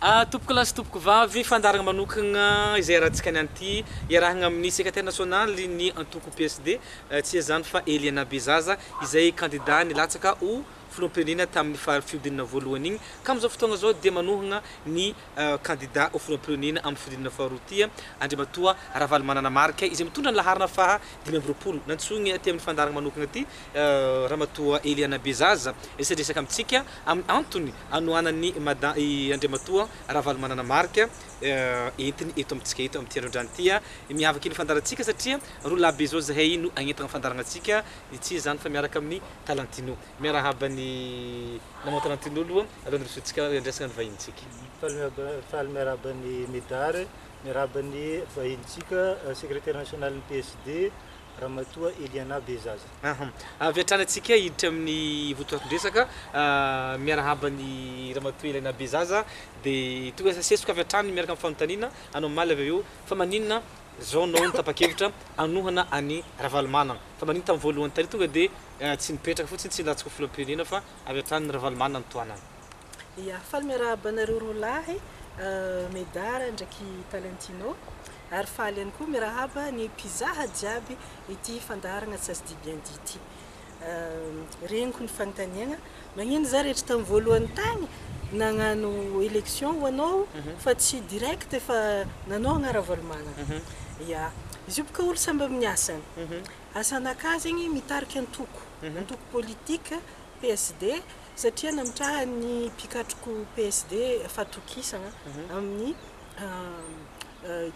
Tompoko lasy tompoko vavy fandaragna manokagna izay rahantsika nianty iarahagna amin'ny secrétaire national ny antoko PSD tsy zany fa Eliana Bezaza izay candidat nilatsaka ho filoham-pirenena tamin'ny fiudinana voalohany igny ka am'izao fotoagna zao dia manohagna ny candidat ho filoham-pirenena amin'ny fiudinana faharoa ty Andriamatoa Ravalomanana Marika izay mitondra ny laharana faha 520 nantsogny aty amin'ny fandaragna manokagna ty Ramatoa Eliana Bezaza isaresaka amitsika amin'ny antony anohanany Andriamatoa Ravalomanana Marika entiny eto amitsika eto amin'ny tiandrodrany ty miavaka ny fandarantsika satria roa labe zao zahay no agnentagna fandaragnatsika tsy zany fa miaraka amin'ny Talentino miarahaba ny namao Talentino aloha alôny risotsika andresagna ny vahintsika faly miarahaba ny Medare miarahaba ny vahintsika secrétaire national ny PSD Ramatoa Eliana Bezaza. Avy hatrany atsika hiditra amin'ny votoatondresaka miarahaba ny Ramatoa Eliana Bezaza dia tonga sesoko avy hatrany miaraka amin'ny fanontaniana anao maly avy eo fa maninona zao nao ny tapa-kevitra anohana any Ravalomanana fa maninona tamin'ny voalohany tany tonga dia tsy nipetraka fotsiny tsy nilatsaka filoham-pirenena fa avy hatrany ny Ravalomanana nytoanany. Ya faly miarahaba anareo rolahy Medare ndraiky Talentino ary faly ihany koa miarahaba ny mpizaha jiaby ity fandaragna tsy azo dibiandy ity regniko ny fanontaniagna magnino za rehetra tamin'ny voalohany tany nagnano élection ho anao fa tsy direct fa nanohagna Ravalomanana ya izy io boka olo samby amin'ny asany asanakahy zegny mitarika antoko politique PSD satria namitraha ny mpikatroko PSD fatokisagna amin'ny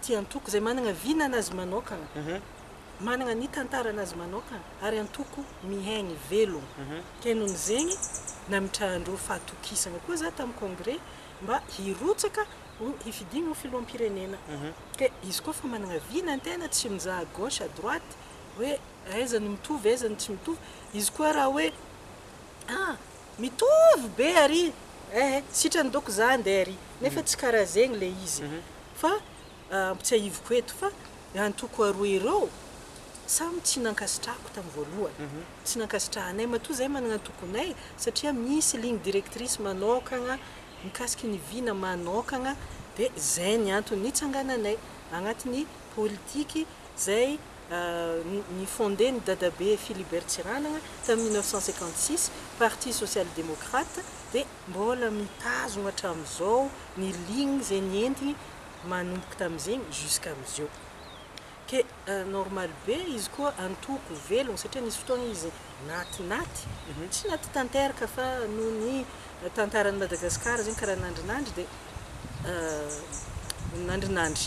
ty antoko zay managna vina anazy manokagna managna ny tantara anazy manokagna ary antoko mihaigny velogno ke noho zegny namitrahandreo fahatokisagna koa za tamin'ny congrès mba hirotsaka hifidigny ho filoham-pirenena ke izy koa fa managna vina antena tsy mizaha gauche à droite hoe aiza ny mitovy aiza ny tsy mitovy izy koa raha hoe mitovy be ary sitrany doko za andeha ary nefa tsy karaha zegny le izy fa tsy ahivoko eto fa antoko aroa ireo samy tsy nankasitrahako tamin'ny voalohany tsy nankasitrahanay matoa zay managna antokonay satria misy ligne directrice manokagna mikasiky ny vina manokagna dia zay ny antony nitsangananay agnatin'ny politique zay ny fondé ny dadabe Philibert Tsiranana tamin'ny 1956 Parti social-démocrate dia mbola mitazogna hatramin'izao ny ligne zay nientiny manomboka tamin'izegny jusqu'am'izao ke normal be izy koa antoko velogno satria nisy fotoagna izy natinaty tsy naty tanteraka fa noho ny tantaran'i Madagasikara zegny karaha nandrinandry dia nandrinandry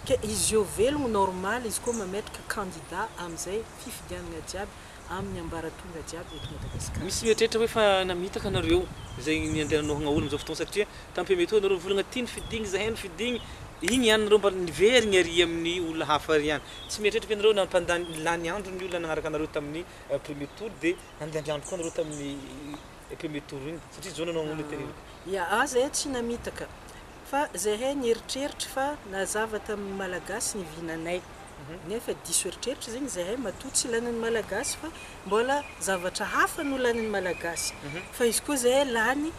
ke izy io velogno normal izy koa mametraka candidat amin'izay fifidianana jiaby amin'ny ambaratonga jiaby eto Madagasikara. Misy mieritreritra hoe fa namitaka anareo zay ny andeha nanohagna olo am'izao fotoagna satria tampemetoa anareo volagna ty nifidigny zahay nifidigny igny ihany nareo mba niverigny ary amin'ny olona hafa ary ihany tsy mieritreritra fe nareo nampandany lany andro ny olona nagnaraka anareo tamin'ny premier tour dia andehandehandro koa nareo tamin'ny premier tour igny satria zao nanao olo teneniko ya zahay tsy namitaka fa zahay nieritreritra fa nazava tamin'ny malagasy ny vinanay nefa diso eritreritra zegny zahay matoa tsy lanin'ny malagasy fa mbola zavatra hafa no lanin'ny malagasy fa izy koa zahay lany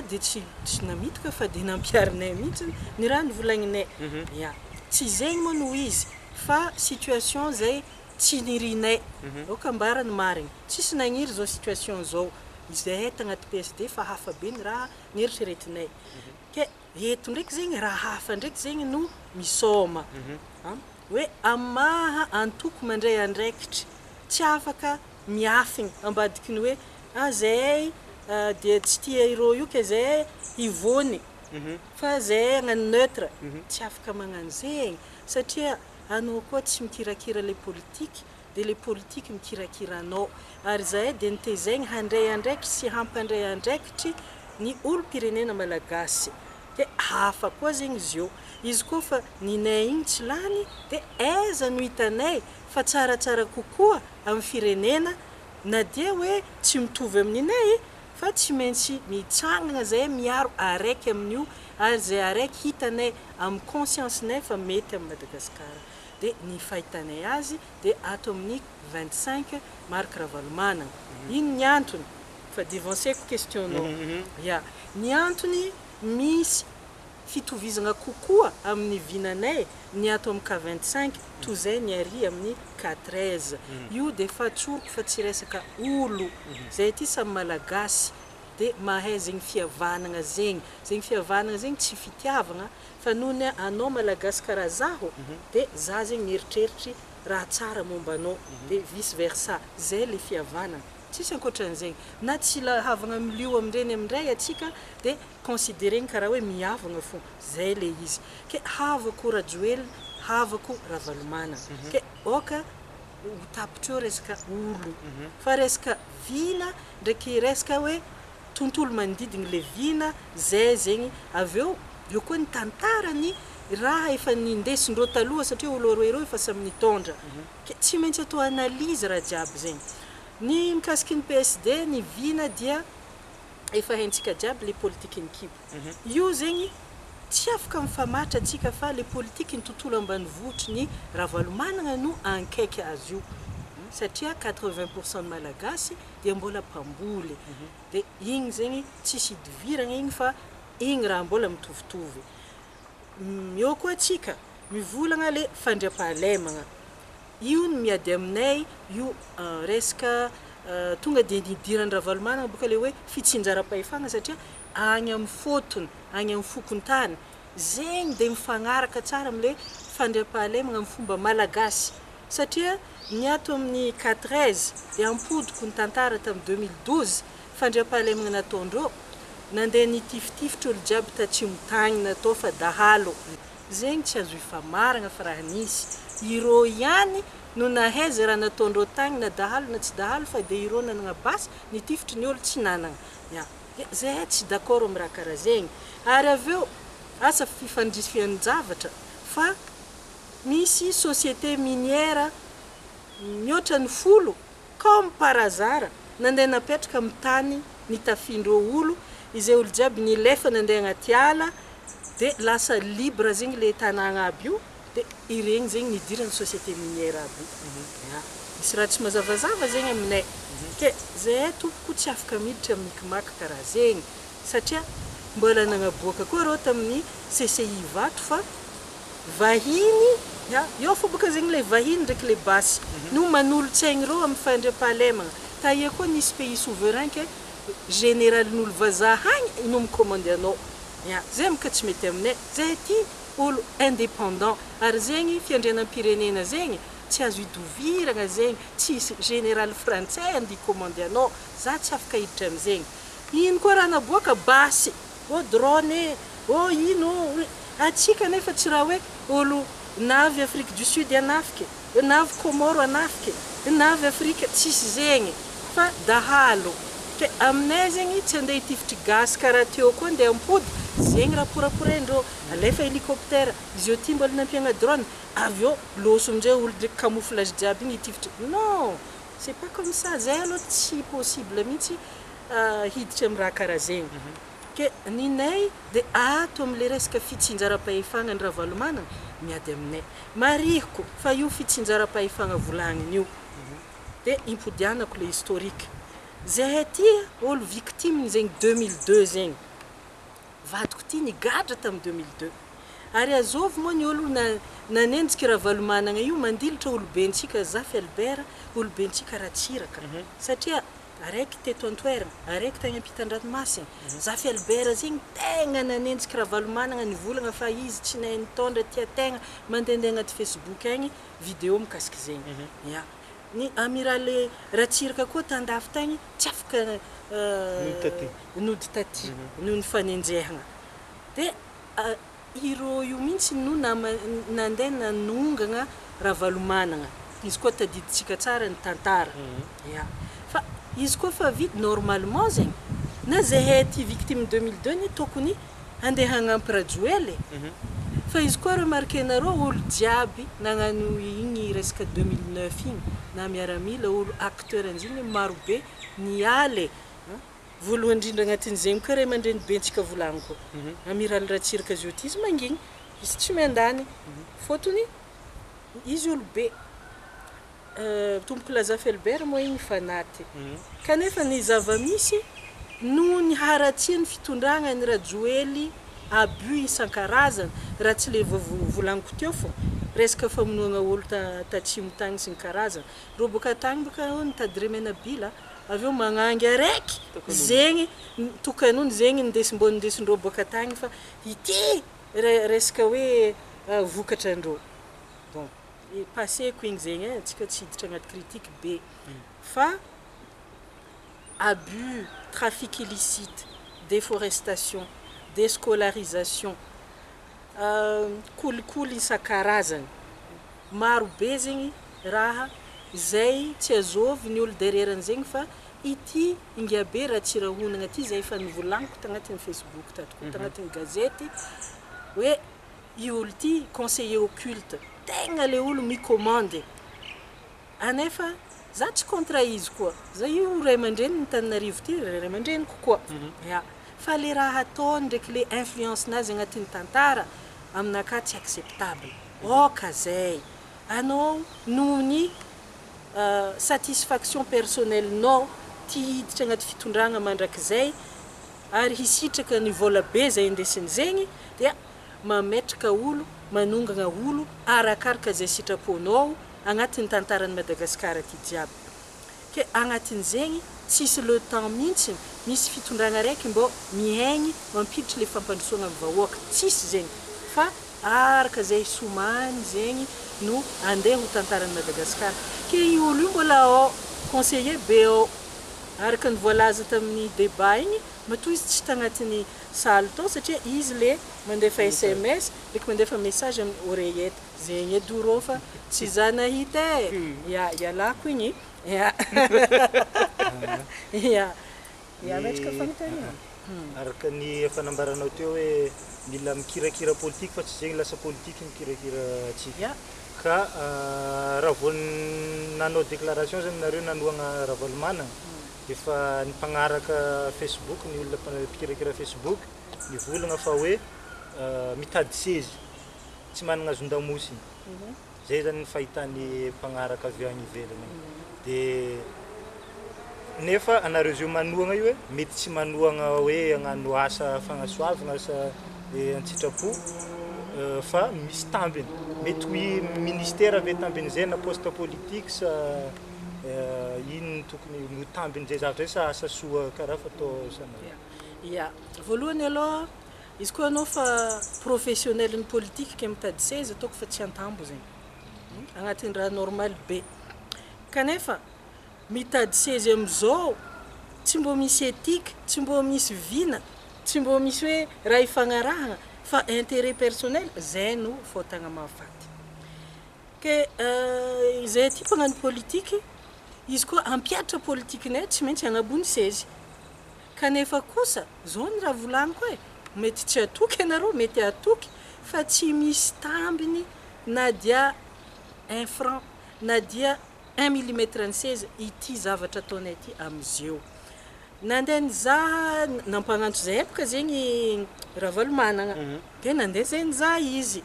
dia tsy namitaka fa dia nampiarinay mihitsy ny raha nivolagninay ya tsy zegny moa no izy fa situation zay tsy nirinay okambara ny marigny tsisy nagniry zao situation zao zahay tagnaty PSD fa hafa be ny raha nieritreretinay ke eto ndraiky zegny raha hafa ndraiky zegny no misôma hoe amaha antoko mandray andraikitra tsy afaka miafigny ambadiky ny hoe zahay dia tsy tia ireo io ke zahay hivony fa zahay agnano neutre tsy afaka magnano zegny satria anao koa tsy mikirakira le politique dia le politique mikirakira anao ary zahay dia nitezegny handray andraikitra sy hampandray andraikitry ny olo-pirenena malagasy dia hafa koa zegny izy io izy koa fa ninay igny tsy lany dia aiza no hitanay fa tsaratsara kokoa amin'ny firenena na dia hoe tsy mitovy amin'inay fa tsy maintsy mitsangana zahay miaro araiky amin'io ary zay araiky hitanay amin'ny conscience-nay fa mety amin'ny Madagasikara dia ny fahitanay azy dia ato amin'ny 25 Marc Ravalomanana ino ny antony fa devanceko questionao ya ny antony misy fitovizagna kokoa amin'ny vinanay ny ato amin'ny K25 toy zay ny ary amin'ny K13 io de fa tsoroko fa tsy resaka olo zay ty samy malagasy de mahay zegny fihavanagna zegny fihavanagna zegny tsy fitiavagna fa nohony anao malagasy karaha zaho de za zegny mieritreritra raha tsara momba anao de vice versa zay le fihavanagna tsisy ankoatran'zegny na tsy lahavagna milio amindray atsika de considéreny karaha hoe mihavagna fo zay le izy ke havako Rajoelina havako Ravalomanana ke oka tapitro resaka olo fa resaka vina ndraiky resaka hoe tontolo manodidina le vina zay zegny aveo io koa ny tantarany raha efa nindesindreo taloha satria olo roereo efa samy nitondra ke tsy maintsy atao analyse raha jiaby zegny ny mikasiky ny PSD ny vina dia efa haintsika jiaby le politiky ny kibo io zegny tsy afaka mifamatra atsika fa le politiky ny tontolo ambanivohitry ny Ravalomanana no ankaiky azy io satria 80% malagasy dia mbola mpamboly de igny zegny tsisy idiviragna igny fa igny raha mbola mitovitovy eo koa atsika mivolagna le fandriampahalemagna io ny miady aminay io resaka tonga de nidirany Ravalomanana boka le hoe fitsinjaram-pahefagna satria agny amin'ny fotony agny amin'ny fokontany zegny de mifagnaraka tsara am'le fandriampahalemagna amin'ny fomba malagasy satria ny ato amin'ny K13 de ampodiko ny tantara tamin'ny 2012 fandriampahalemagna nataondreo nandeha nitiftifitra olo jiaby tatsimo-tagny natao fa dahalo zegny tsy azo ifamaragna fa raha nisy irô ihany no nahay zay raha nataondreo tagny na dahalo na tsy dahalo fa de irô nanagna basy nitifitry ny olo tsy nanagna zay tsy d'accord amin'ny raha karaha zegny ary aveo asa fifandrisian'ny zavatra fa misy société minière mihoatra ny folo comme par hasard nandeha napetraka amin'ny tany nitafindreo olo izay olo jiaby nilefa nandeha agnaty ala de lasa libre zegny le tanagna aby io de iregny zegny nidirany société minière aby misy raha tsy mazavazava zegny aminay ke zay tompoko tsy afaka miditra amikimaky karaha zegny satria mbola nagnaboaka koa reo tamin'ny CCI vato fa vahiny eo fo boka zegny le vahiny ndraiky le basy no manolo-tsaigny reo amin'ny fandriampahalemagna taia koa nisy pays souverain ke généralin'olo vazaha agny no micommande anao zay mika tsy mety aminay zay ty olo indépendant ary zegny fiandrianam-pirenena zegny tsy azo idoviragna zegny tsisy général français andy commande anao za tsy afaka hiditra am'zegny ino koa raha naboaka basy drone ino atsika nefa tsy raha hoe olo navy Afrique du Sud anafika navy Comore anafika navy Afrika tsisy zegny fa dahalo ke aminay zegny tsy andeha hitifitry gasy karaha teo koa andeha ampody zegny raha poraporendreo alefa hélicoptère izy eo ty mbola nampiagna drone aveo loso amizay olo ndraiky camouflage jiaby igny hitifitry non c'est pas comme ça zay aloha tsy possible mihitsy hiditra amin'ny raha karaha zegny ke ninay de ato am'le resaka fitsinjaram-pahefagna ny Ravalomanana miady aminay marihiko fa io fitsinjaram-pahefagna volagniny io de impodianako le historique zay ty olo victime zegny 2002 zegny vadiko ty nigadra tamin'ny 2002 ary azovy moa ny olo nanenjiky Ravalomanana io mandilitra olobentsika Zafy Albert olobentsika Ratsiraka satria araiky teto Antoerana araiky tagny ampitan-dranomasina Zafy Albert zegny tegna nanenjiky Ravalomanana nivolagna fa izy tsy nahay nitondra tia tegna mandehandeha agnaty Facebook agny vidéo mikasiky zegny ny amiral Ratsiraka koa tandafy tagny tsy afaka nody taty noho ny fanenjehagna de irô io mihitsy no nandeha nanongagna Ravalomanana izy koa tadiditsika tsara ny tantara fa izy koa fa vita normalement zegny na zahay ty victime 2002 ny tokony andeha hagnampy Rajoely fa izy koa remarquenareo olo jiaby nagnano igny resaka 2009 igny na miaramila olo acteur an'zigny marobe nialy voalohany indrindra agnatin'zegny koa ray aman-dreny bentsika volagniko amiral Ratsiraka zio ty izy mangigny izy tsy miandany fotony izy olo be tomboko Zafy Albert moa igny fanaty kanefa ny zava-misy no ny haratsiany fitondragna ny Rajoely abus isan-karazany raha tsy le volaniko teo fô resaka famonoana olo tatsimo tagny sy ny karazany rô boka tagny boka nitady remenabila avy eo magnangy araiky zegny tokanony zegny ndesindrô boka tagny fa ity resaka hoe vokatran-drô bon passeko igny zegny antsika tsy hiditra agnaty critique be fa abus, trafic illicite, déforestation, déscolarisation, kolikoly isan-karazany maro be zegny raha zay tsy azôvy ny olo dereran'zegny fa ity ingiabe raha tsy rahonagna ty zay efa nivolagniko tagnatin'ny Facebook tatoko tagnatin'ny gazety hoe io olo ty conseiller occulte tegna le olo micommande anefa za tsy contre izy koa za io ray aman-dreny n'Antananarivo ty ray aman-dreniko koa fa le raha ataony ndraiky le influence nazy agnatin'ny tantara aminaka tsy acceptable oka zay anao nohony satisfaction personnelle nao ty hiditra agnaty fitondragna mandrakizay ary hisitraka ny vola be zay indesiny zegny dia mametraka olo manongagna olo arakaraka zay sitraponao agnatin'ny tantaran'i Madagasikara ty jiaby ke agnatin' zegny tsisy le temps mihitsy misy fitondragna raiky mbô miaigny mampiditra le fampandrosoagna amin'ny vahoaka tsisy zegny fa araka zay somany zegny no andeha ho tantaran'i Madagasikara ke io olo io mbola conseiller be araka ny voalaza tamin'ny débat igny matoa izy tsy tagnatin'ny salle tao satria izy le mandefa SMS ndraiky mandefa message amin'ny oreillette zegny edoro fa tsy za nahita ialako igny metraka fanontania araka ny fanambaranao teo hoe mila mikirakira politique fa tsy zegny lasa politique mikirakira tsika ka raha vao nanao déclaration zany nareo nanoagna Ravalomanana efa nimpagnaraka Facebook ny olona mpikirakira Facebook nivolagna fa hoe mitady sezy tsy managna azon-damosy zay zany fahitany mpagnaraka avy agny ivelany de nefa anareo zio manoagna io hoe mety tsy manoagna hoe agnano asa fagnasoavagna asa antsitrapo fa misy tambiny mety hoe ministère avy tambiny zay na poste politique sa ino tokony mitambiny zay zavatra sa asa soa karaha fatao sanay voalohany aloha izy koa anao fa professionnel ny politique ke mitady sezy ataoko fa tsy antambo zegny agnatin'ny raha normal be kanefa mitady sezy amizao tsy mbô misy éthique tsy mbô misy vina tsy mbô misy hoe raha ifagnarahagna fa intérêt personnel zay no faotagna mahafaty ke zay ty mpagnano politique izy koa ampiatra politikenay tsy maintsy agnabony sezy kanefa kosa zao ny raha volagniko hoe mety tsy atoky anareo mety atoky fa tsy misy tambiny na dia 1 franc na dia 1 millimetre ny seza ity zavatra ataonay ty amizeo nandeha nizaha nampagnantso zay epaka zegny Ravalomanana de nandeha zay nizaha izy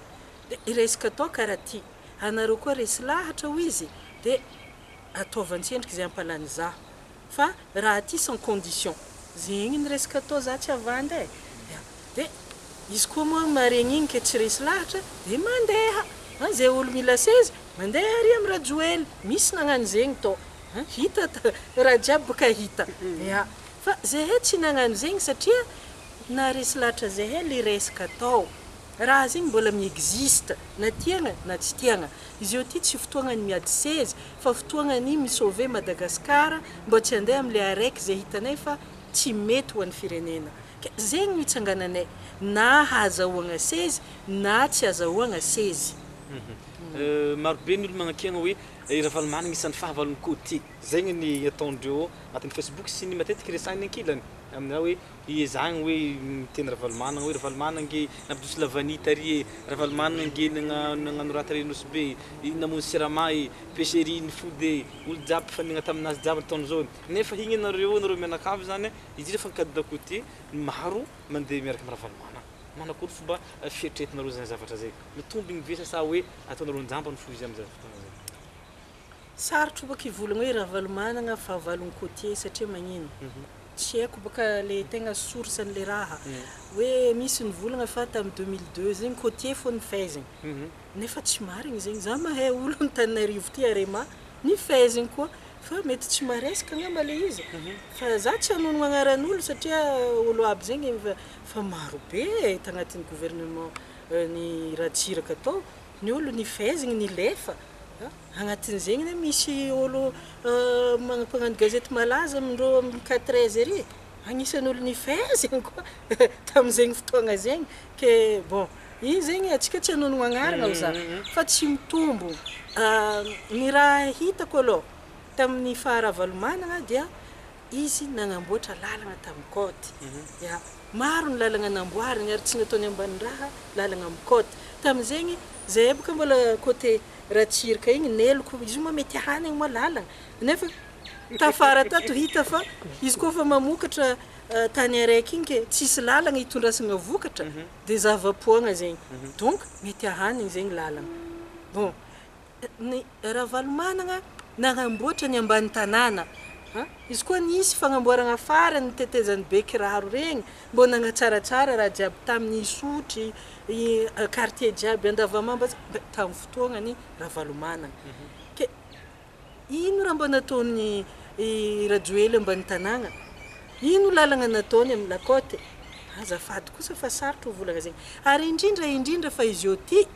de iresaka atao karaha ty anareo koa resy lahatra ho izy de ataovantsendriky zay ampalany za fa raha ty sans condition zegny ny resaka atao za tsy avandy de izy koa moa maregny igny ke tsy resy lahatra de mandeha zay olo mila sezy mandeha ary amin'ny rajoely misy nagnano zegny tao hita raha jiaby boka hita fa zahay tsy nagnano zegny satria na resy lahatra zahay le resaka atao raha zegny mbola miexiste na tiagna na tsy tiagna izy io ty tsy fotoagnany miady sezy fa fotoagnany misauver Madagasikara mbo tsy andeha am'le araiky zay hitanay fa tsy mety ho an'ny firenena zegny mitsangananay na hazahoagna sezy na tsy hazahoagna sezy maro be ny olo magnakiagna hoe Ravalomanana isan'ny fahavalon'ny côté zegny ny ataondreo agnatin'ny Facebook sy ny matetiky resahiny ankilany amina hoe iezagny hoe miteny Ravalomanana hoe Ravalomanana nge nampidosy lavanita ry Ravalomanana nge nagnano raha tarenosy be namono sirama pêcherie ny fody olo jiaby fanigna taminazy jiaby ataony zao nefa igny nareo mianakavy zany izy refa nikadida côté maro mandeha miaraka amin'ny Ravalomanana manakory fomba fietretinareo zany zavatra zay mitombigny ve sa hoe ataonareo njambany fo izy am'zay fotoagna zay sarotro boka ivolagna hoe Ravalomanana fahavalon'ny côté satria magnino tsy haiko baka le tegna source an'le raha hoe misy nivolagna fa tamin'ny 2002 zegny côtier fô nifezigny nefa tsy marigny zegny za mahay olo Antananarivo ty arema nifezigny koa fa mety tsy maresaka angamba le izy fa za tsy hanono agnaran'olo satria olo aby zegny fa maro be tagnatin'ny gouvernement ny Ratsiraka atao ny olo nifezigny nilefa agnatin' zegny ne misy olo magnampagnano gazety malaza amindreo amin'ny 4 ery agnisan'ny olo nifezigny koa tamin'izegny fotoagna zegny ke bon iny zegny atsika tsy hanono agnarana za fa tsy mitombo ny raha hitako aloha tamin'ny Faharavalomanana dia izy nagnamboatra lalagna tamin'ny côte ya maro ny lalagna namboariny ary tsy nataony ambany raha lalagna amin'ny côte tamin'izegny zay baka mbola côté Ratsiraka igny neloko izy ma mety hanigny mo lalagna nefa tafara tato hita fa izy koa fa mamokatra tany araiky igny ke tsisy lalagna hitondrasana vokatra de zava-poagna zegny donc mety hanigny zegny lalagna bon ny Ravalomanana nagnamboatra ny ambany tanàna izy koa nisy fagnamboarana farany tetezany Bekiraro regny mbô nagnatsaratsara raha jiaby tamin'ny Isotry quartier jiaby Andavamamba tamin'ny fotoagnany Ravalomanana ke ino raha mbô nataony Rajoely ambany tanàna ino lalagna nataony amin'ny Lakôte azafady kosa fa sarotro volagna zegny ary indrindra fa izy io ty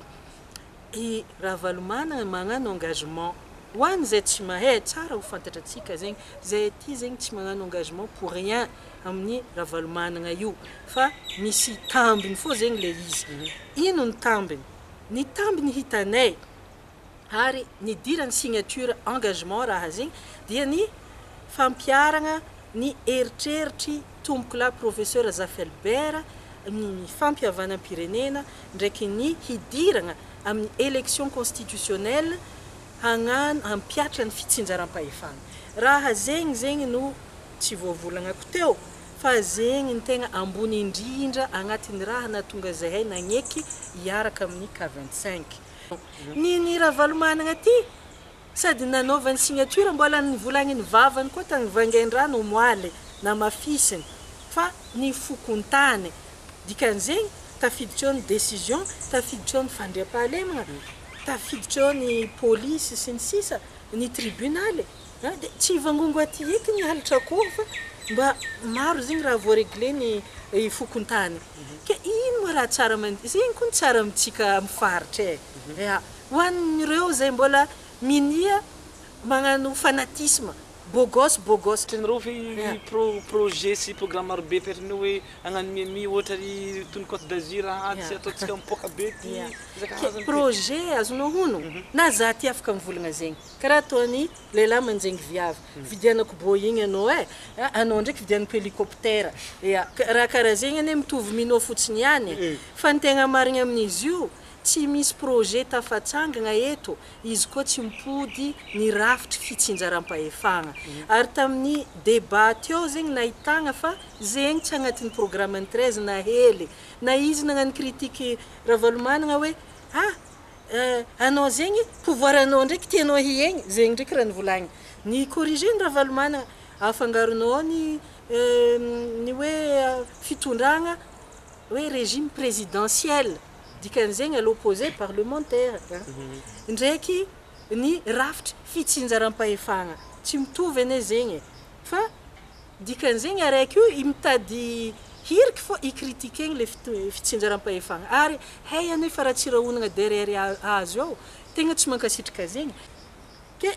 Ravalomanana magnano engagement ho an'ny zay tsy mahay tsara ho fantatra atsika zegny zay ty zegny tsy magnano engagement pour rien amin'ny Ravalomanana io fa misy tambiny fô zegny le izy ino ny tambiny hitanay ary nidirany signature engagement raha zegny dia ny fampiaragna ny eritreritry tomboko la professeur Zafelbert ny fampiavanam-pirenena ndraiky ny hidiragna amin'ny élection constitutionnelle hampiatra ny fitsinjaram-pahefana raha zegny no tsy voavolagnako teo fa zegny ny tegna ambony indrindra agnatin'ny raha natonga zahay nagneky hiaraka amin'ny K25 ny Ravalomanana ty sady nanaovany signature mbola nivolagniny vavany koa tagny Vangaindrano moaly na mafisiny fa ny fokontany dikan'zegny tafiditra ny décision tafiditra ny fandriam-pahalemagna tafiditra ny police sy ny sisa ny tribunaly de tsy vangongo aty eky ny halatra koa fa mba maro zegny raha voaregle ny fokontany ke ino raha tsara zegny koa tsara amitsika amin'ny faritra ya ho an'ireo zay mbola minia magnano fanatisme bogos tenireo fi projet sy programme maro be petrany hoe agnano miami ohatra ny tony Côte d'Azur tsy ataontsika mipoka be ty projet azonao hono na za ty afaka mivolagna zegny karaha ataony lehilahy manjengny viavy vidianako Boeing anao anao ndraiky vidianako hélicoptère raha karaha zegny ane mitovy minao fotsiny ihany fa ny tegna marigny amin'izy io tsy misy projet tafatsangana eto izy koa tsy mipody ny rafitry fitsinjaram-pahefagna ary tamin'ny débat teo zegny nahitagna fa zegny tsy agnatin'ny programme 13 na hely na izy nagnano critique Ravalomanana hoe anao zegny pouvoir anao ndraiky tianao hiegny zegny ndraiky raha nivolagny ny corriger ny Ravalomanana afangaronao ny hoe fitondragna hoe régime présidentiel dikan'zegny à l'opposé parlementaire ndraiky ny rafitry fitsinjaram-pahefagna tsy mitovy ane zegny fa dikan'zegny araiky io mitady hiriky fô icritiquegny le fitsinjaram-pahefagna ary hay ane fa raha tsy rahonagna derrière azo ao tegna tsy mankasitraka zegny ke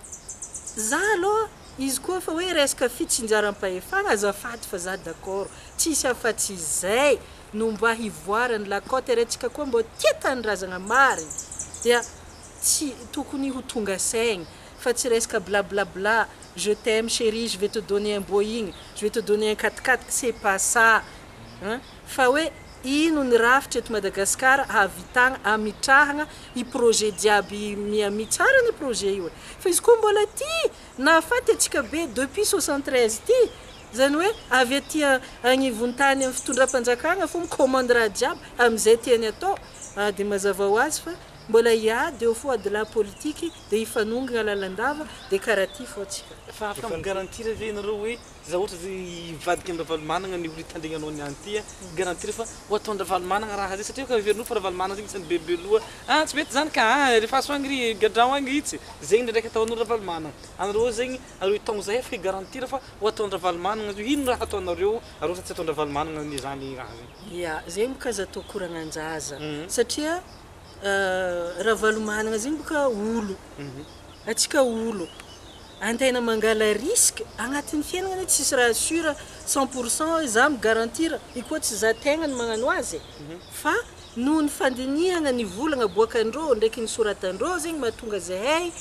za aloha izy koa fa hoe resaka fitsinjaram-pahefagna azafady fa za d'accord tsisy afa-tsy zay no mba hivoarany Lakôte arantsika koa mbo tia tanindrazagna mariny dia tsy tokony ho tonga saigny fa tsy resaka blablabla je t'aime chérie je vais te donner un Boeing je vais te donner un 4x4 c'est pas ça fa hoe ino ny rafitra eto Madagasikara ahavitagna amitrahagna i projet jiaby miami tsara ny projet io fa izy koa mbola ty nahafaty atsika be depuis 73 ty zany hoe avy aty agnivony tany amin'ny fitondram-panjakagna fô micommande raha jiaby am'izay tiany atao de mazava ho azy fa mbola iady eo foa de la politique de ifanongana lalandava de karaha ty fotsika fa afaka garantir ve nareo hoe za ohatra zay ivadiky amin'ny ravalomanana ny olo tandregna anao niany ty garantir fa ho ataon'ny ravalomanana raha zay satria ka verino fa ravalomanana zegny isany bebe loha tsy mety zany ka rehefa aso agny ry gadrao agny itsy zegny ndraiky ataon'olo ravalomanana anareo zegny areo itaogno zahay afaka garantir fa ho ataon'ny ravalomanana ino raha ataonareo areo fa tsy ataon'ny ravalomanana ny zany raha zegny ya zegny boka aza atao koragnanjaza satria ravalomanana zegny boka olo atsika olo antegna mangala risque agnatin'ny fiainagna tsisy raha sûr 100% za migarantir ikoa tsy za tegna ny magnano azy fa noho ny fandinihana ny volagna boakandreo ndraiky ny soratandreo zegny mahatonga zahay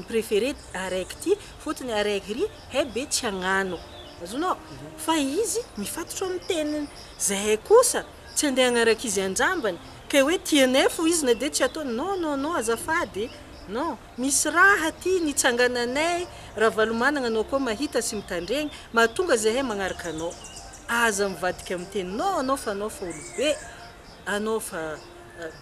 préféré araiky ty fotony araiky ry hay be tsy agnano azonao fa izy mifatotra amin'ny teniny zahay kosa tsy andeha agnaraka izy anjambany ka hoe tianay fo izy na de tsy ataony non azafady non misy raha ty nitsangananay ravalomanana anao koa mahita sy mitandregny mahatonga zahay magnaraka anao aza mivadika amin'ny teny non fa anao fa olobe anao fa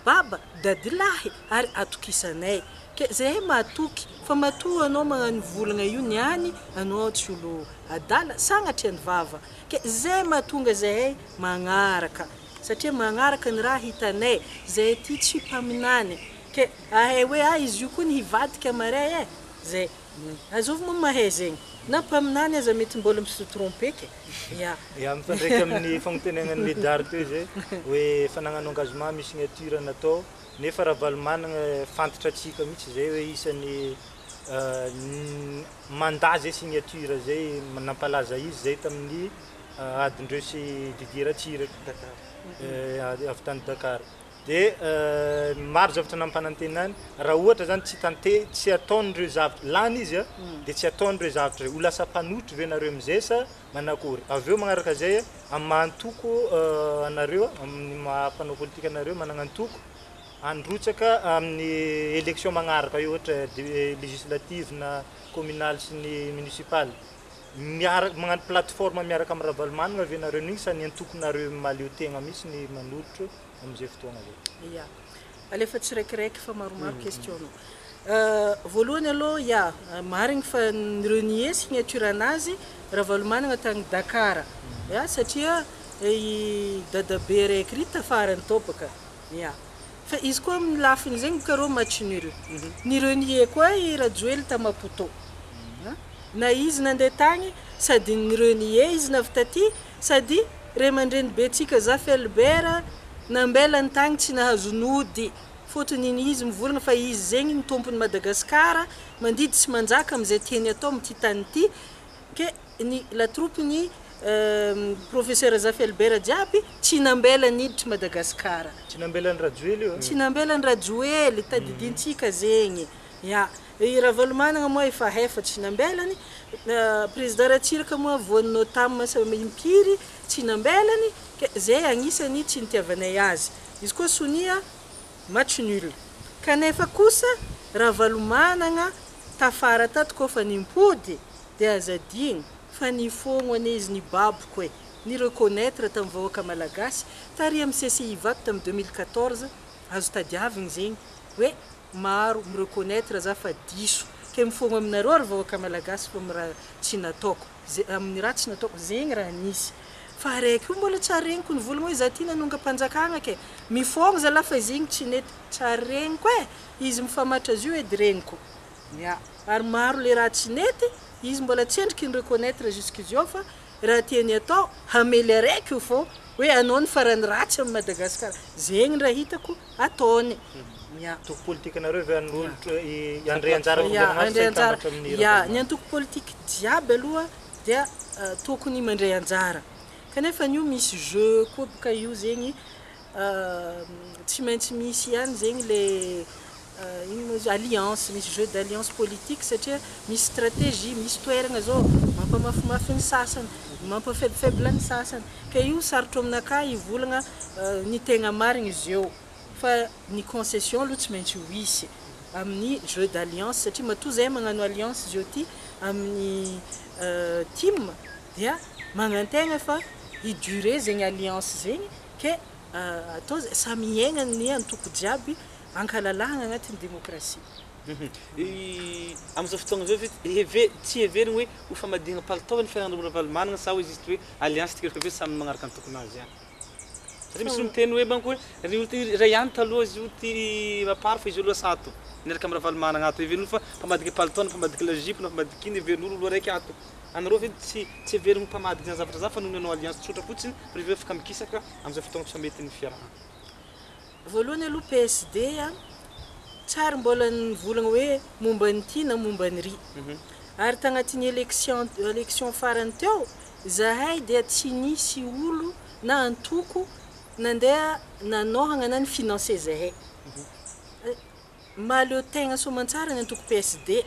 baba dadilahy ary atokisanay ke zahay mahatoky fa matoa anao magnano volagna io niany anao tsy olo adala sagnatry ny vava ke zay mahatonga zahay magnaraka satria magnaraka ny raha hitanay zahay ty tsy mpaminany ke ahay hoe izy io koa ny hivadika maray zay azovy mo mahay zegny na mpaminany aza mety mbola misy trompe ke ya mifandraika amin'ny fagnonteniagnan'ny médard teo zay hoe fanagnano engagement misy signature natao nefa ravalomanana fantatra atsika mihitsy zay hoe isan'ny mandat zay signature zay nampalaza izy zay tamin'ny adindreo sy Didier Ratsiraka avy tany Dakar de maro zavatra nampanantenany raha ohatra zany tsy ataon'ireo zavatra lany izy de tsy ataon'ireo zavatra ho lasa mpanotro ve nareo amizay sa manakory avy eo magnaraka zay amin'ny mahantoko anareo amin'ny mampanao politika anareo manana antoko androtsaka amin'ny élection magnaraka io ohatra législative na communal sy ny municipal miaraka magnano plateforme miaraka amin'ny ravalomanana ve nareo n'igny sa ny antokonareo maleo tegna misy ny manotro amizay fotoagna zay ya alefa tsiraikiraiky fa maromaro question voalohany aloha marigny fa nirenie signature anazy ravalomanana tagny Dakar satria dadabe raiky ry tafarany topaka fa izy koa amin'ny lafiny zegny boka reo match nul nirenie koa i Rajoely ta Maputo na izy nandeha tagny sady nirenie izy navy taty sady ray aman-dreny betsika za Felbert nambelany tagny tsy nahazo nody fotony izy mivolagna fa izy zegny ny tompony Madagasikara mandidy sy manjaka amizay tiany atao amity tany ty ke la troupe ny professeur za Felbert jiaby tsy nambelany hiditry Madagasikara tsy nambelany Rajoely io tsy nambelany Rajoely tadidintsika zegny i ravalomanana moa efa hefa tsy nambelany président Ratsiraka moa voan'ny tam sa impiry tsy nambelany ke zay agnisany tsy nitiavanay azy izy koa sonia match nul kanefa kosa ravalomanana tafara tato koa fa nimpody de azadigny fa nifogno ane izy ny baboko ni reconnaître tam vahoaka malagasy tary amin'ny CCI vaky tam 2014 azo tadiavigny zegny hoe maro mireconnaître za fa diso ke mifogno aminareo ary vahoaka malagasy fa amin'ny raha tsy nataoko amin'ny raha tsy nataoko zegny raha nisy fa araiky io mbola tsaregniko ny volagna hoe za ty nanonga-panjakagna ke mifogno za lafa zegny tsy nety tsaregniko izy mifamatra azy io edy regniko ary maro le raha tsy nety izy mbola tsy endriky ny reconnaître jusqu'izio fa raha tiany atao hamely araiky io fô hoe anao ny farany ratsy amin'ny Madagasikara zegny raha hitako ataony antoko politika nareo ve anolotra andray anjara ny antoko politika jiaby aloha dia tokony mandray anjara kanefa io misy jeu koa boka io zegny tsy maintsy misy ihany zegny le alliance misy jeu d'alliance politique satria misy stratégie misy toeragna zao mampamafimafy ny sasany mampafaiblefaible ny sasany ka io sarotro aminaka ivolagna ny tegna marigny izy eo fa ny concession aloha tsy maintsy hoisy amin'ny jeu d'alliance satria matoa zay magnano alliance izy eo ty amin'ny team dia magnantegna fa hiduré zegny alliance zegny ke atao samy iaigna ny antoko jiaby ankalalahagna agnatin'ny démocratie. Amizao fotoagna zao tsy heverigny hoe ho famadihana palitao ny fianarana valmanana sa hoe juste hoe alliance tika rehefa samy magnaraka ny tokony azy ihany. Satria misy olo miteny hoe banko hoe ry olo ty ray ihany taloha izy io ty maparo fa izy olo asato niaraka amin'ny raha valmanana ato heverin'olo fa mpamadika palitao na mpamadika la jupe na mpamadika iny heverin'olo olo araiky ato. Anareo ve tsy heverigny mpamadika zany zavatra zany fa noho ny anao alliance tsotra fotsiny rehefa afaka mikisaka amizao fotoagna tsy mety ny fiarahana. Voalohany aloha PSD tsara mbola nivolagna hoe momba nyty na momba ny ry. Ary tagnatin'ny élection farany teo zahay dia tsy nisy olo na antoko nandeha nanohagna na ny financer zahay. Maleo tegna soamantsara ny antoko PSD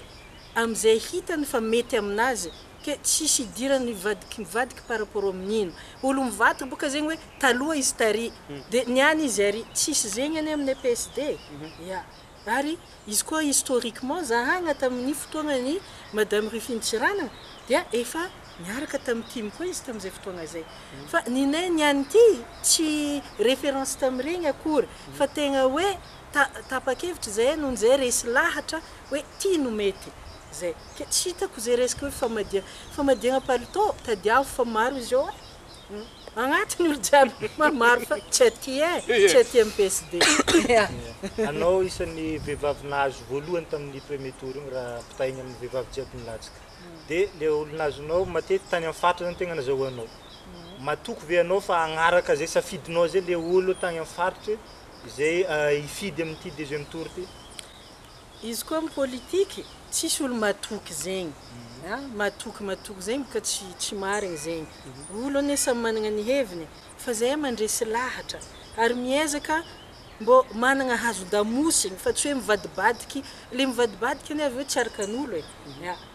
amizay hitany fa mety aminazy ke tsisy idirany mivadiky par rapport amin'ino. Olo mivadika boka zegny hoe taloha izy tary de niany izy ary tsisy zegny any amin'ny PSD. Ya. Ary izy koa historiquement zahagna tamin'ny fotoagnany Madame Rufine Tsiranana dia efa niaraka tamin'ny team koa izy tamin'izay fotoagna zay. Fa ninay niany ty tsy référence tamin'iregny akory fa tegna hoe tapa-kevitra zay noho zay resy lahatra hoe ty no mety zay. Ke tsy hitako zay resaka hoe famadihana palitao tadiavo fa maro izy io. Agnatiny olo jiaby maro fa tsy aty amin'ny PSD. Anao isan'ny vehivavy nahazo voalohany tamin'ny premier tour igny raha pitahigny amin'ny vehivavy jiaby nilatsaka. De le olo nazonao matety tany amin'ny faritra zany tegna nazahoanao. Matoko ve anao fa agnaraka zay safidinao zay le olo tany amin'ny faritra zay hifidy amin'ity deuxième tour ty? Izy koa amin'ny politique tsisy olo matoky zegny. Matoky zegny ka tsy marigny zegny. Olo ane samy managna ny heviny fa zahay mandresy lahatra ary miezaka mbo managna hazon-damosiny fa tsy hoe mivadibadiky le mivadibadiky ane avy eo tsy arakan'olo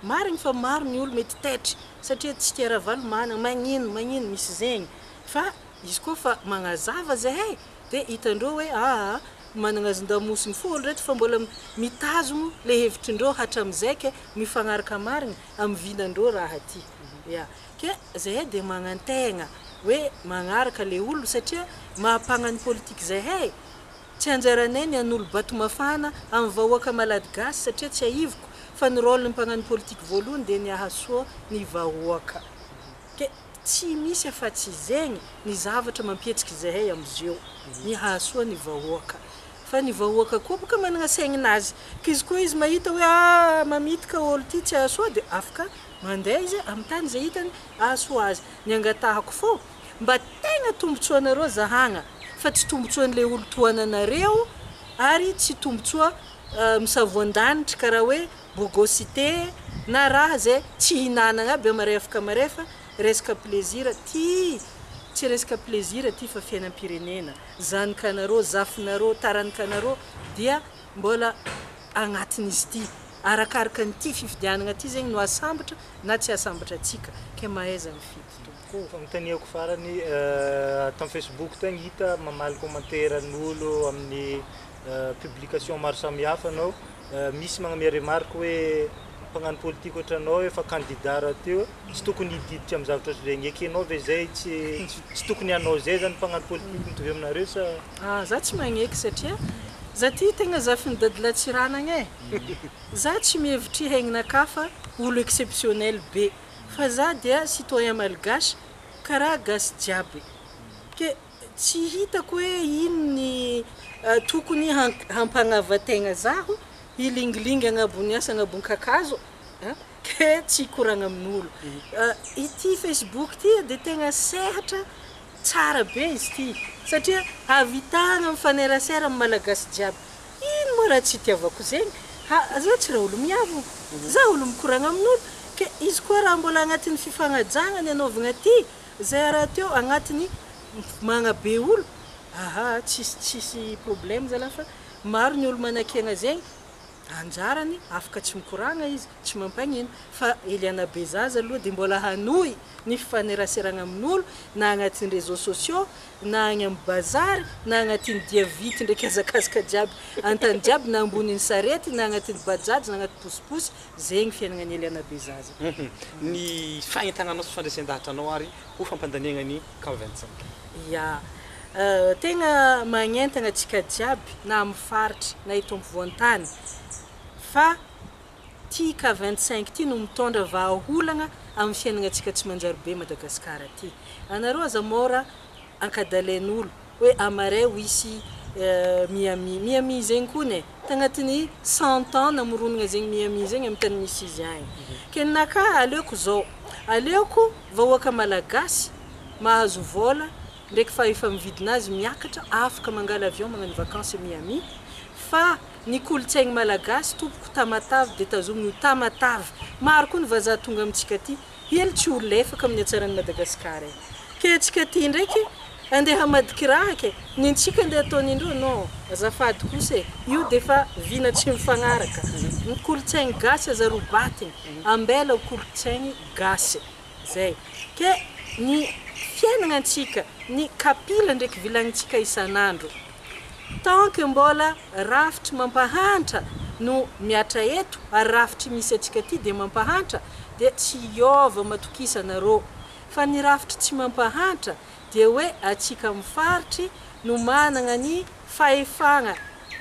marigny fa maro ny olo mety tetry satria tsy tia ravalo managna magnino misy zegny fa izy koa fa magnazava zahay de hitandreo hoe managna hazon-damosiny fo olo reto fa mbola mitazogno le hevitrindreo hatramizay ke mifagnaraka marigny amivinandreo raha ty. Ke zahay de magnantegna hoe magnaraka le olo satria mahampagnany politique zahay tsy anjaranay ny an'olo bato mafana amin'ny vahoaka malady gasy satria tsy aivoko fa ny rôle ny mpagnano politique voalohany de ny ahasoa ny vahoaka. Ke tsy misy afa-tsy zegny ny zavatra mampihetsiky zahay amizio ny ahasoa ny vahoaka. Fa ny vahoaka koa boka managna saignazy ka izy koa izy mahita hoe mamitika olo ty tsy ahasoa de afaka mandeha izy amin'ny tany zay hitany ahasoa azy. Ny angatahako fô mba tegna tombotsoanareo zahagna fa tsy tombotsoan'le olo toananareo ary tsy tombotsoa misavoan-danitra karaha hoe bogosité na raha zay tsy hinanagna aby marefa resaka plaisir ty tsy resaka plaisir ty fa fiainam-pirenena zanakanareo zafinareo taranakanareo dia mbola agnatin'izy ty arakaraka nyty fifidianana ty zegny no asambatra na tsy asambatra atsika ke mahaiza mifidy tokoa. Fagnontaniako farany tamin'ny Facebook tagny hita mamaly commentaire n'olo amin'ny publication maro samihafa anao misy magnamia remarque hoe mpagnano politique ohatranao efa candidat raha teo tsy tokony hididitra amin'ny zavatra zegny eky anao ve zay tsy tokony hanao zay zany mpagnano politique mitovy aminareo sa? Za tsy magneky satria za ty tegna zafiny dadila Tsiranana za tsy mihevitry haignanaka fa olo exceptionnel be fa za dia citoyen malgasy karaha gasy jiaby ke tsy hitako hoe ino ny tokony hampagnavategna zaho hilingilingy agnabony asa agnabony kakazo ke tsy koragna amin'olo. Ity Facebook ty de tegna sehatra tsara be izy ty satria havitagna mifanerasera amin'ny malagasy jiaby. Ino moa raha tsy itiavako zegny za tsy raha olo miavo za olo mikoragna amin'olo ke izy koa raha mbola agnatin'ny fifagnajagna ny anaovagna ty zay raha teo agnatin'ny magnabe olo tsisy problème zala fa maro ny olo manakiagna zegny anjarany afaka tsy mikoragna izy tsy mampagnino fa Eliana Bezaza aloha de mbola hanohy ny fifaneraseragna amin'olo na agnatin'ny réseaux sociaux na agny amin'ny bazary na agnatin'ny dia vity ndraiky azakazaka jiaby antany jiaby na ambonin'ny sarety na agnatin'ny bajagy na agnaty posiposy zegny fiaignan'ny Eliana Bezaza. Ny fagnentagnanao sy fandraisan-dahatranao ary ho fampandaniagna ny CAN 25. tegna magnentagna atsika jiaby na amin'ny faritra na eto ampovoan-tany fa ty ka 25 ty no mitondra vahaolagna amin'ny fiainagna atsika tsy manjary be Madagasikara ty. Anareo aza mora ankadalen'olo hoe amaray ho isy Miami zegny koa ne tagnatin'ny 100 ans namoronagna zegny Miami zegny amin'ny tany misy izy agny. Kenaka aleoko zao, aleoko vahoaka malagasy mahazo vola ndraiky fa efa mividina azy miakatra afaka mangala avion magnano vacances Miami fa ny kolontsaigny malagasy tompoko tamatavy de tazominy ho tamatavy maro koa ny vazaha tonga amintsika ty hely tsy ho lefaka amin'ny hatsaran'ny Madagasikara ke atsika ty ndraiky andeha hamadiky raha ke nintsika andeha ataon'indreo non azafady kosa io de fa vina tsy mifagnaraka ny kolontsaigny gasy aza robatiny ambela kolontsaigny gasy zay ke ny fiainagna antsika ny kapila ndraiky vilagnintsika isan'andro tant que mbola rafitry mampahantra no miatra eto ary rafitry misy atsika ty de mampahantra de tsy hiova matokisanareo fa ny rafitry tsy mampahantra de hoe atsika mifaritry no managna ny fahefagna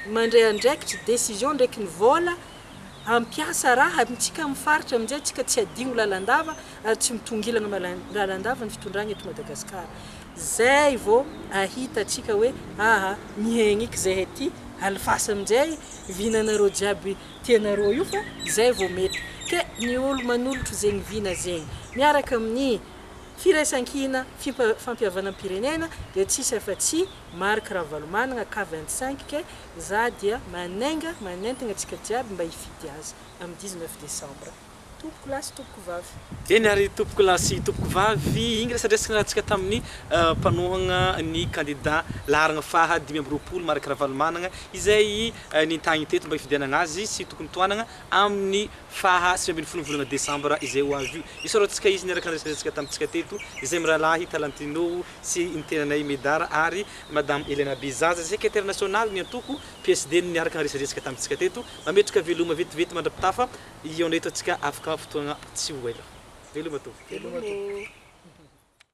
mandray andraikitry décision ndraiky ny vola ampiasa raha amintsika mifaritra amin'izay atsika tsy adigno lalandava ary tsy mitongilana lalandava ny fitondragna eto Madagasikara. Zay vao ahita atsika hoe aha miaigny iky zay ty alifasa amin'izay vinanareo jiaby tianareo io fa zay vao mety ke ny olo manolotro zegny vina zegny miaraka amin'ny firaisankina fampihavanam-pirenena dia tsisy afa-tsy Marc Ravalomanana K25 ke za dia manentagna atsika jiaby mba hifidy azy amin'ny 19 décembre. Tompoko lasy tompoko vavy. Eny ary tompoko lasy tompoko vavy igny resadresaka atsika tamin'ny mpanohagna ny candidat laharagna faha 5 Marc Ravalomanana izay nitagny teto mba hifidianagna azy sy tokony toanagna amin'ny faha 20 volana Desambra izay ho avy io. Isoratsika izy niaraka resadresaka tamintsika teto izay miralahy Talantino sy intenanay Medara ary Madame Elena Bizaza secrétaire national ny antoko PSD niaraka resadresaka tamintsika teto mametraka veloma vetivety mandrapitafa io ndraiky atsika afaka fotoagna tsy ho ela. Veloma to.